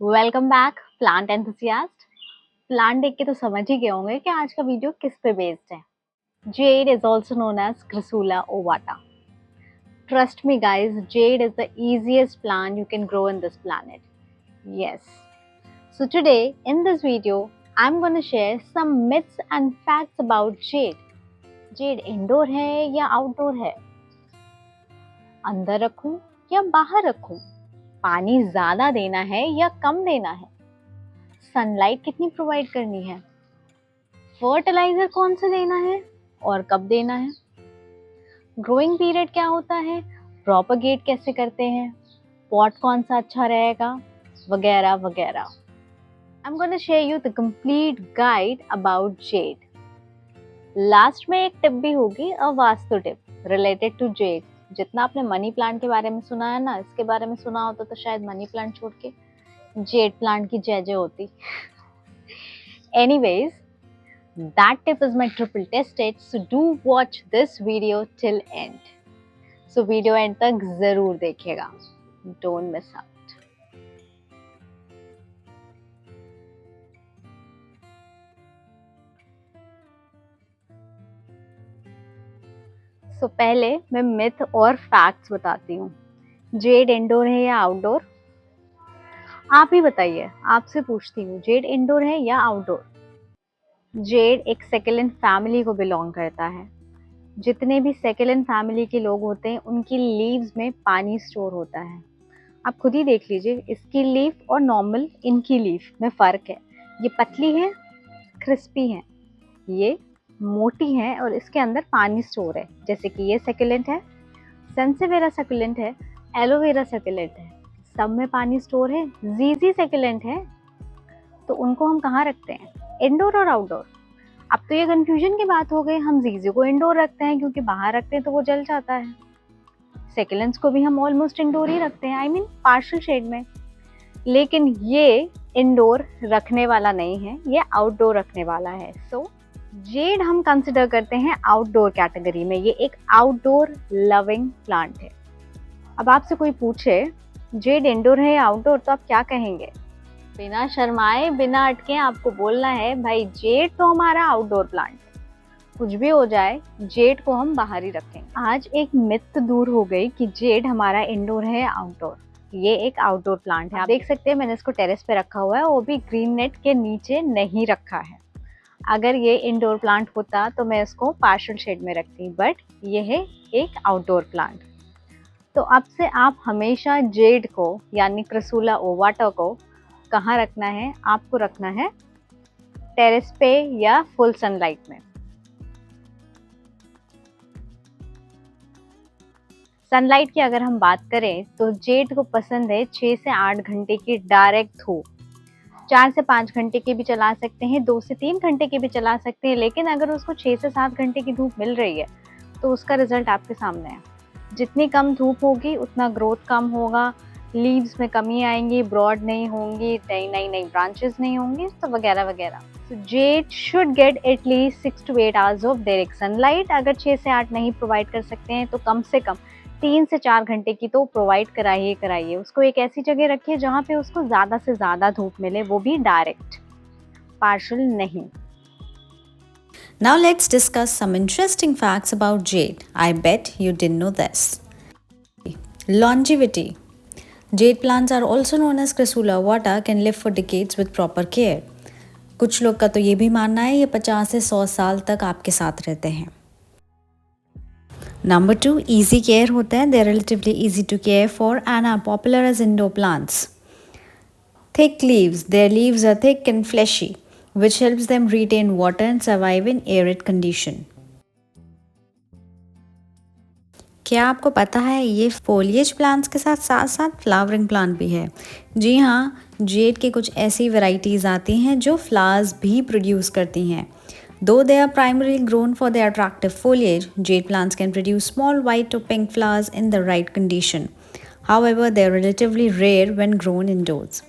Welcome back plant enthusiast. Plant देख के तो समझ ही गए होंगे कि आज का वीडियो किस पे बेस्ड है। Jade is also known as crassula ovata. Trust me guys, jade is the easiest plant you can grow in this planet. Yes. So today in this video I'm going to share some myths and facts about jade. Z indoor है या outdoor है, अंदर रखूं या बाहर रखूं, पानी ज्यादा देना है या कम देना है, सनलाइट कितनी प्रोवाइड करनी है, फर्टिलाइजर कौन सा देना है और कब देना है, ग्रोइंग पीरियड क्या होता है, प्रोपगेट कैसे करते हैं, पॉट कौन सा अच्छा रहेगा, वगैरह वगैरह। I am gonna share you the complete guide about jade. Last में एक टिप भी होगी, a vastu tip related to jade. जितना आपने मनी प्लांट के बारे में सुना है ना, इसके बारे में सुना होता तो शायद मनी प्लांट छोड़ के जेड प्लांट की जय जय होती। Anyways, that tip is my triple tested, so do watch this video till end. So video end तक जरूर देखिएगा, don't miss out. So पहले मैं मिथ और फैक्ट्स बताती हूँ। जेड इंडोर है या आउटडोर? आप ही बताइए, आपसे पूछती हूँ, जेड इंडोर है या आउटडोर? जेड एक सेकेलेंट फैमिली को बिलोंग करता है। जितने भी सेकेलेंट फैमिली के लोग होते हैं उनकी लीव्स में पानी स्टोर होता है। आप खुद ही देख लीजिए, इसकी लीफ और नॉर्मल इनकी लीफ में फ़र्क है। ये पतली है, क्रिस्पी है, ये मोटी है और इसके अंदर पानी स्टोर है। जैसे कि ये सेकुलेंट है, सेंसेवेरा सेकुलेंट है, एलोवेरा सेकुलेंट है, सब में पानी स्टोर है। जीजी सेकुलेंट है, तो उनको हम कहाँ रखते हैं, इंडोर और आउटडोर? अब तो ये कंफ्यूजन की बात हो गई, हम जीजी को इंडोर रखते हैं क्योंकि बाहर रखते हैं तो वो जल जाता है। सेकुलेंट्स को भी हम ऑलमोस्ट इंडोर ही रखते हैं, आई मीन पार्शियल शेड में। लेकिन ये इंडोर रखने वाला नहीं है, ये आउटडोर रखने वाला है। सो जेड हम कंसिडर करते हैं आउटडोर कैटेगरी में। ये एक आउटडोर लविंग प्लांट है। अब आपसे कोई पूछे जेड इंडोर है या आउटडोर, तो आप क्या कहेंगे? बिना शर्माए, बिना अटके आपको बोलना है, भाई जेड तो हमारा आउटडोर प्लांट है, कुछ भी हो जाए जेड को हम बाहर ही रखेंगे। आज एक मिथ दूर हो गई कि जेड हमारा इंडोर है या आउटडोर। ये एक आउटडोर प्लांट है। आप देख सकते हैं मैंने इसको टेरेस पे रखा हुआ है, वो भी ग्रीन नेट के नीचे नहीं रखा है। अगर ये इंडोर प्लांट होता तो मैं इसको पार्शियल शेड में रखती, बट ये है एक आउटडोर प्लांट। तो अब से आप हमेशा जेड को यानी क्रिसूला ओवाटा को कहाँ रखना है? आपको रखना है टेरेस पे या फुल सनलाइट में। सनलाइट की अगर हम बात करें तो जेड को पसंद है 6 से 8 घंटे की डायरेक्ट धूप। 4 से 5 घंटे के भी चला सकते हैं, 2 से 3 घंटे के भी चला सकते हैं, लेकिन अगर उसको 6 से 7 घंटे की धूप मिल रही है तो उसका रिजल्ट आपके सामने है। जितनी कम धूप होगी उतना ग्रोथ कम होगा, लीव्स में कमी आएंगी, ब्रॉड नहीं होंगी, नई ब्रांचेस नहीं होंगी, तो वगैरह वगैरह। So jade should get at least 6 to 8 hours of direct sunlight. अगर 6 से 8 नहीं प्रोवाइड कर सकते हैं तो कम से कम 3 से 4 घंटे की तो प्रोवाइड कराइए। उसको एक ऐसी जगह रखिए जहाँ पे उसको ज़्यादा से ज़्यादा धूप मिले, वो भी डायरेक्ट, पार्शियल नहीं। Now let's discuss some interesting facts about jade. I bet you didn't know this. Longevity. Jade plants are also known as Crisula ovata, can live for decades with proper care. कुछ लोग का तो ये भी मानना है ये 50 से 100 साल तक आपके साथ रहते हैं। Number 2, easy care होते हैं. They're relatively easy to care for and are popular as indoor plants. Thick leaves. Their leaves are thick and fleshy, which helps them retain water and survive in arid condition. क्या आपको पता है ये foliage plants के साथ साथ flowering plant भी है? जी हाँ, जेड के कुछ ऐसी वैरायटीज़ आती हैं जो फ्लावर्स भी प्रोड्यूस करती हैं। Though they are primarily grown for their attractive foliage, jade plants can produce small white or pink flowers in the right condition. However, they are relatively rare when grown indoors.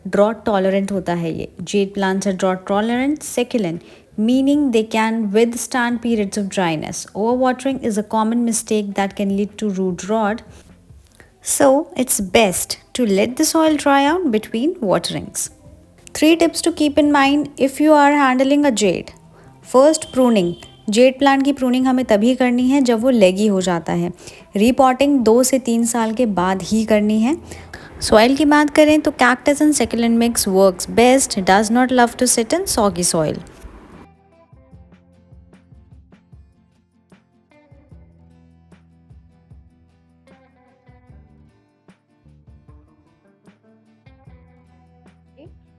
Drought tolerant होता है ये। Jade plants are drought tolerant, succulent, meaning they can withstand periods of dryness. Overwatering is a common mistake that can lead to root rot. So it's best to let the soil dry out between waterings. 3 tips to keep in mind if you are handling a jade. First, pruning. Jade plant की pruning हमें तभी करनी है जब वो लेगी हो जाता है। रीपॉटिंग 2 से 3 साल के बाद ही करनी है। सॉइल की बात करें तो cactus and succulent mix works best, does not love to sit in soggy soil.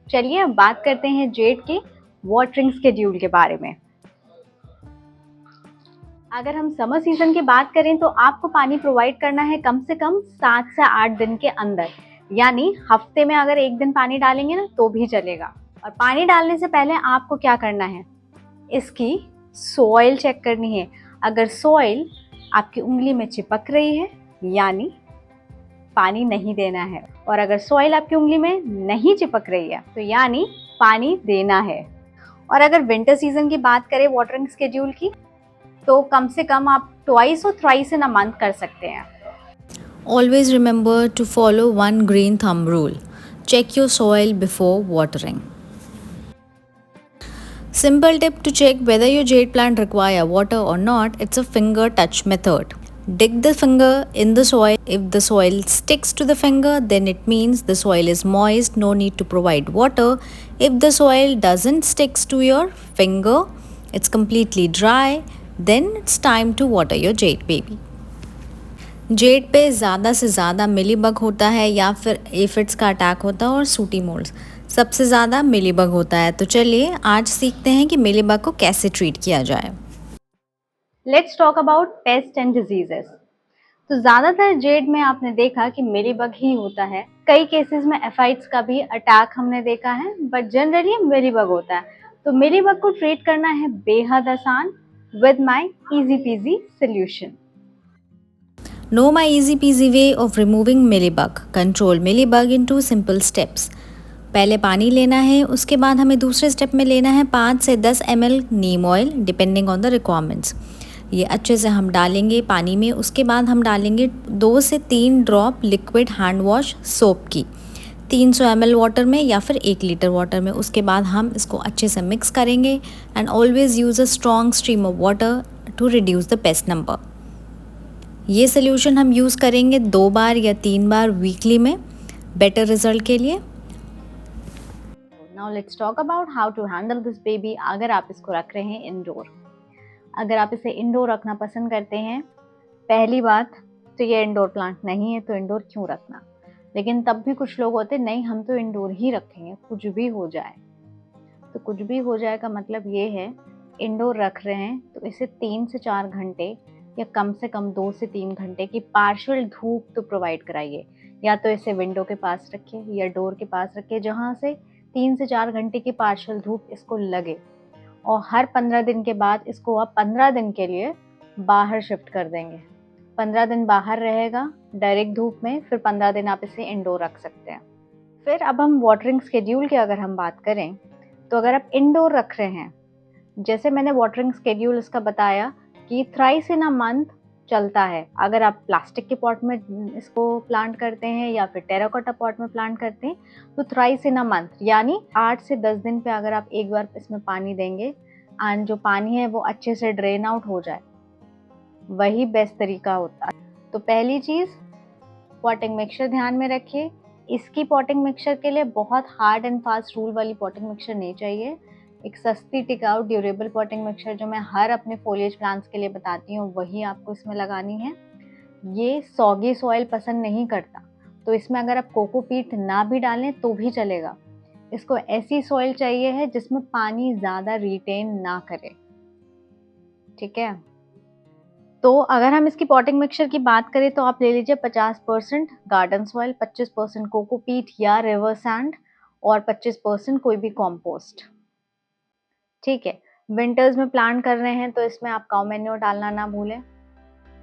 चलिए अब बात करते हैं जेड के वाटरिंग शेड्यूल के बारे में। अगर हम समर सीजन की बात करें तो आपको पानी प्रोवाइड करना है कम से कम 7 से 8 दिन के अंदर, यानी हफ्ते में अगर एक दिन पानी डालेंगे ना तो भी चलेगा। और पानी डालने से पहले आपको क्या करना है, इसकी सॉइल चेक करनी है। अगर सॉइल आपकी उंगली में चिपक रही है यानी पानी नहीं देना है, और अगर सॉइल आपकी उंगली में नहीं चिपक रही है तो यानी पानी देना है। और अगर विंटर सीजन की बात करें वाटरिंग शेड्यूल की, तो कम से कम आप ट्वाइस और थ्राइस इन अ मंथ कर सकते हैं। Always remember to follow one green thumb rule. Check your soil before watering. Simple tip to check whether your jade plant require water or not, it's a finger touch method. Dig the finger in the soil. If the soil sticks to the finger, then it means the soil is moist, no need to provide water. If the soil doesn't sticks to your finger, it's completely dry, then it's time to water your jade baby. Z पे ज़्यादा से ज़्यादा mealybug होता है या फिर aphids का attack होता है और सूटी मोल्ड्स, सबसे ज़्यादा मिलीबग होता है। तो चलिए आज सीखते हैं कि मिलीबग को कैसे ट्रीट किया जाए। Let's talk about paste and diseases. तो ज़्यादातर जेड में आपने देखा कि मिलीबग ही होता है। कई केसेस में एफाइट्स का भी अटैक हमने देखा है, बट जनरली मिलीबग होता है। तो मिलीबग को ट्रीट करना है बेहद आसान with my easy PG solution. Know my easy peasy way of removing millibug. Control millibug in 2 simple steps. पहले पानी लेना है, उसके बाद हमें दूसरे स्टेप में लेना है 5 से 10 ml Neem oil depending on the requirements. ये अच्छे से हम डालेंगे पानी में। उसके बाद हम डालेंगे 2 से 3 drop liquid hand wash soap की 300 ml वाटर में या फिर 1 लीटर वाटर में। उसके बाद हम इसको अच्छे से मिक्स करेंगे and always use a strong stream of water to reduce the pest number. ये सोल्यूशन हम यूज़ करेंगे 2 बार या 3 बार वीकली में बेटर रिजल्ट के लिए। Now let's talk about how to handle this baby. अगर आप इसको रख रहे हैं इंडोर, अगर आप इसे इंडोर रखना पसंद करते हैं, पहली बात तो ये इंडोर प्लांट नहीं है तो इंडोर क्यों रखना। लेकिन तब भी कुछ लोग होते नहीं, हम तो इंडोर ही रखेंगे कुछ भी हो जाए। तो कुछ भी हो जाए का मतलब ये है इंडोर रख रहे हैं तो इसे 3 से 4 घंटे या कम से कम 2 से 3 घंटे की पार्शियल धूप तो प्रोवाइड कराइए। या तो इसे विंडो के पास रखिए या डोर के पास रखिए जहाँ से 3 से 4 घंटे की पार्शियल धूप इसको लगे। और हर 15 दिन के बाद इसको आप 15 दिन के लिए बाहर शिफ्ट कर देंगे। 15 दिन बाहर रहेगा डायरेक्ट धूप में, फिर 15 दिन आप इसे इंडोर रख सकते हैं। फिर अब हम वाटरिंग शेड्यूल की अगर हम बात करें तो अगर आप इंडोर रख रहे हैं, जैसे मैंने वाटरिंग शेड्यूल इसका बताया कि थ्राइस इन अ मंथ चलता है। अगर आप प्लास्टिक के पॉट में इसको प्लांट करते हैं या फिर टेराकोटा पॉट में प्लांट करते हैं तो थ्राइस इन अ मंथ यानी 8 से 10 दिन पे अगर आप एक बार इसमें पानी देंगे एंड जो पानी है वो अच्छे से ड्रेन आउट हो जाए, वही बेस्ट तरीका होता है। तो पहली चीज़ पॉटिंग मिक्सचर ध्यान में रखिए। इसकी पॉटिंग मिक्सचर के लिए बहुत हार्ड एंड फास्ट रूल वाली पॉटिंग मिक्सचर नहीं चाहिए। एक सस्ती टिकाऊ ड्यूरेबल पॉटिंग मिक्सचर जो मैं हर अपने फोलिएज प्लांट्स के लिए बताती हूँ वही आपको इसमें लगानी है। ये सॉगी सॉइल पसंद नहीं करता, तो इसमें अगर आप कोकोपीट ना भी डालें तो भी चलेगा। इसको ऐसी सॉइल चाहिए है जिसमें पानी ज़्यादा रिटेन ना करे, ठीक है। तो अगर हम इसकी पॉटिंग मिक्सचर की बात करें तो आप ले लीजिए 50% गार्डन सॉइल, 25% कोकोपीट या रिवर सैंड और 25% कोई भी कॉम्पोस्ट, ठीक है। विंटर्स में प्लांट कर रहे हैं तो इसमें आप काउ मैन्योर डालना ना भूलें,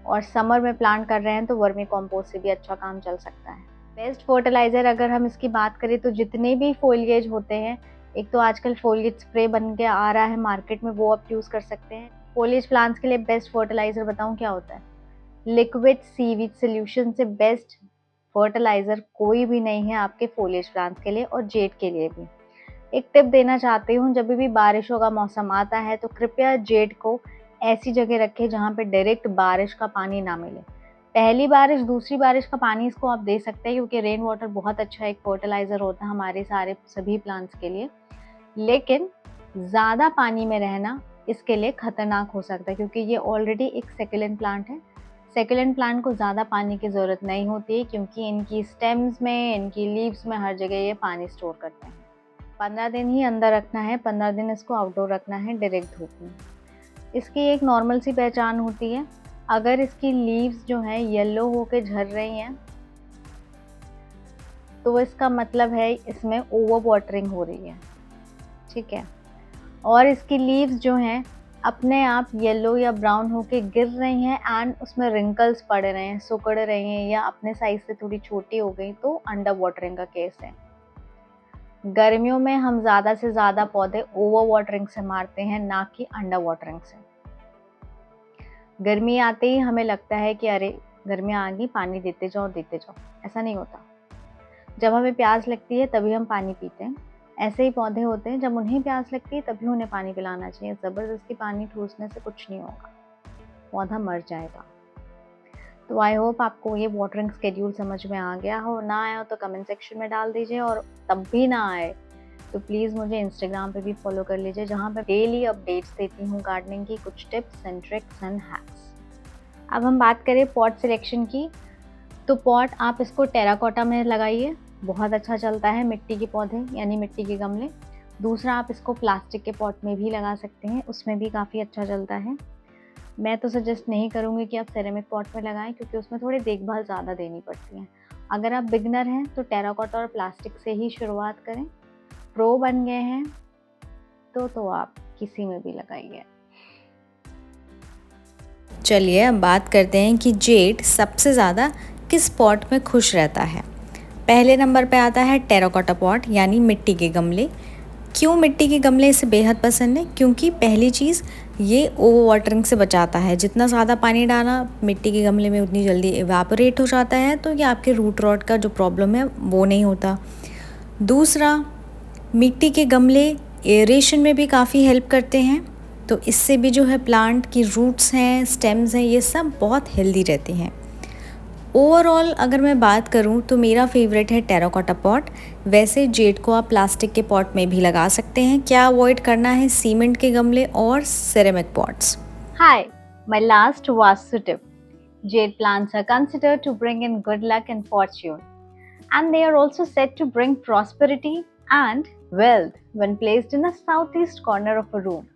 और समर में प्लांट कर रहे हैं तो वर्मी कंपोस्ट से भी अच्छा काम चल सकता है। बेस्ट फर्टिलाइजर अगर हम इसकी बात करें तो जितने भी फोलिएज होते हैं, एक तो आजकल फोलिएज स्प्रे बन के आ रहा है मार्केट में, वो आप यूज़ कर सकते हैं। फोलिएज प्लांट्स के लिए बेस्ट फर्टिलाइजर बताऊं क्या होता है? लिक्विड सीवीड सोल्यूशन से बेस्ट फर्टिलाइज़र कोई भी नहीं है आपके फोलिएज प्लांट्स के लिए और जेड के लिए भी। एक टिप देना चाहती हूँ, जब भी बारिशों का मौसम आता है तो कृपया जेड को ऐसी जगह रखें जहाँ पे डायरेक्ट बारिश का पानी ना मिले। पहली बारिश, दूसरी बारिश का पानी इसको आप दे सकते हैं क्योंकि रेन वाटर बहुत अच्छा एक फर्टिलाइज़र होता है हमारे सभी प्लांट्स के लिए। लेकिन ज़्यादा पानी में रहना इसके लिए खतरनाक हो सकता है क्योंकि ये ऑलरेडी एक सेकुलेंट प्लांट है। सेकुलेंट प्लांट को ज़्यादा पानी की ज़रूरत नहीं होती क्योंकि इनकी स्टेम्स में, इनकी लीव्स में हर जगह ये पानी स्टोर करते हैं। 15 दिन ही अंदर रखना है, 15 दिन इसको आउटडोर रखना है डायरेक्ट धूप में। इसकी एक नॉर्मल सी पहचान होती है, अगर इसकी लीव्स जो हैं येलो होके झड़ रही हैं तो इसका मतलब है इसमें ओवर वाटरिंग हो रही है, ठीक है। और इसकी लीव्स जो हैं अपने आप येलो या ब्राउन होके गिर रही हैं एंड उसमें रिंकल्स पड़ रहे हैं, सिकुड़ रही हैं या अपने साइज से थोड़ी छोटी हो गई तो अंडर वाटरिंग का केस है। गर्मियों में हम ज़्यादा से ज़्यादा पौधे ओवर वाटरिंग से मारते हैं, ना कि अंडर वाटरिंग से। गर्मी आते ही हमें लगता है कि अरे गर्मी आ गई, पानी देते जाओ देते जाओ, ऐसा नहीं होता। जब हमें प्यास लगती है तभी हम पानी पीते हैं। ऐसे ही पौधे होते हैं, जब उन्हें प्यास लगती है तभी उन्हें पानी पिलाना चाहिए। ज़बरदस्ती पानी ठूसने से कुछ नहीं होगा, पौधा मर जाएगा। तो आई होप आपको ये वाटरिंग स्केड्यूल समझ में आ गया हो। ना आया हो तो कमेंट सेक्शन में डाल दीजिए, और तब भी ना आए तो प्लीज़ मुझे इंस्टाग्राम पे भी फॉलो कर लीजिए, जहाँ पे डेली अपडेट्स देती हूँ गार्डनिंग की, कुछ tips and tricks and hacks. अब हम बात करें पॉट सिलेक्शन की, तो पॉट आप इसको टेराकोटा में लगाइए, बहुत अच्छा चलता है, मिट्टी के पौधे यानी मिट्टी के गमले। दूसरा, आप इसको प्लास्टिक के पॉट में भी लगा सकते हैं, उसमें भी काफ़ी अच्छा चलता है। मैं तो सजेस्ट नहीं करूँगी कि आप सेरेमिक पॉट में लगाएं क्योंकि उसमें थोड़ी देखभाल ज़्यादा देनी पड़ती है। अगर आप बिगनर हैं तो टेराकोटा और प्लास्टिक से ही शुरुआत करें। प्रो बन गए हैं तो आप किसी में भी लगाइए। चलिए अब बात करते हैं कि जेड सबसे ज़्यादा किस पॉट में खुश रहता है। पहले नंबर पे आता है टेराकोटा पॉट यानी मिट्टी के गमले। क्यों मिट्टी के गमले इसे बेहद पसंद है? क्योंकि पहली चीज़, ये ओवर वाटरिंग से बचाता है। जितना ज़्यादा पानी डाला मिट्टी के गमले में उतनी जल्दी इवापोरेट हो जाता है, तो ये आपके रूट रॉट का जो प्रॉब्लम है वो नहीं होता। दूसरा, मिट्टी के गमले एरेशन में भी काफ़ी हेल्प करते हैं, तो इससे भी जो है प्लांट की रूट्स हैं, स्टेम्स हैं, ये सब बहुत हेल्दी रहते हैं। ओवरऑल अगर मैं बात करूं तो मेरा फेवरेट है टेराकोटा पॉट। वैसे जेड को आप प्लास्टिक के पॉट में भी लगा सकते हैं। क्या अवॉइड करना है? सीमेंट के गमले और ceramic pots. Hi, my last vastu tip. Jade plants are considered to bring in good luck and fortune, and they are also said to bring prosperity and wealth when placed in the southeast corner of a room.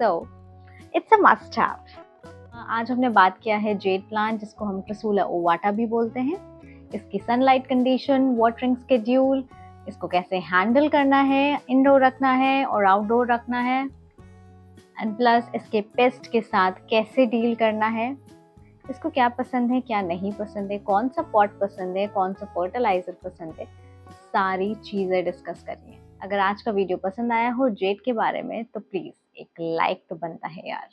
So, it's a must have. आज हमने बात किया है jade plant, जिसको हम क्रिसूला ovata भी बोलते हैं। इसकी सनलाइट कंडीशन, वाटरिंग स्केड्यूल, इसको कैसे हैंडल करना है, इंडोर रखना है और आउटडोर रखना है, एंड प्लस इसके पेस्ट के साथ कैसे डील करना है, इसको क्या पसंद है क्या नहीं पसंद है, कौन सा पॉट पसंद है, कौन सा फर्टिलाइजर पसंद है, सारी चीज़ें डिस्कस करिए। अगर आज का वीडियो पसंद आया हो जेड के बारे में तो प्लीज़ एक लाइक तो बनता है यार।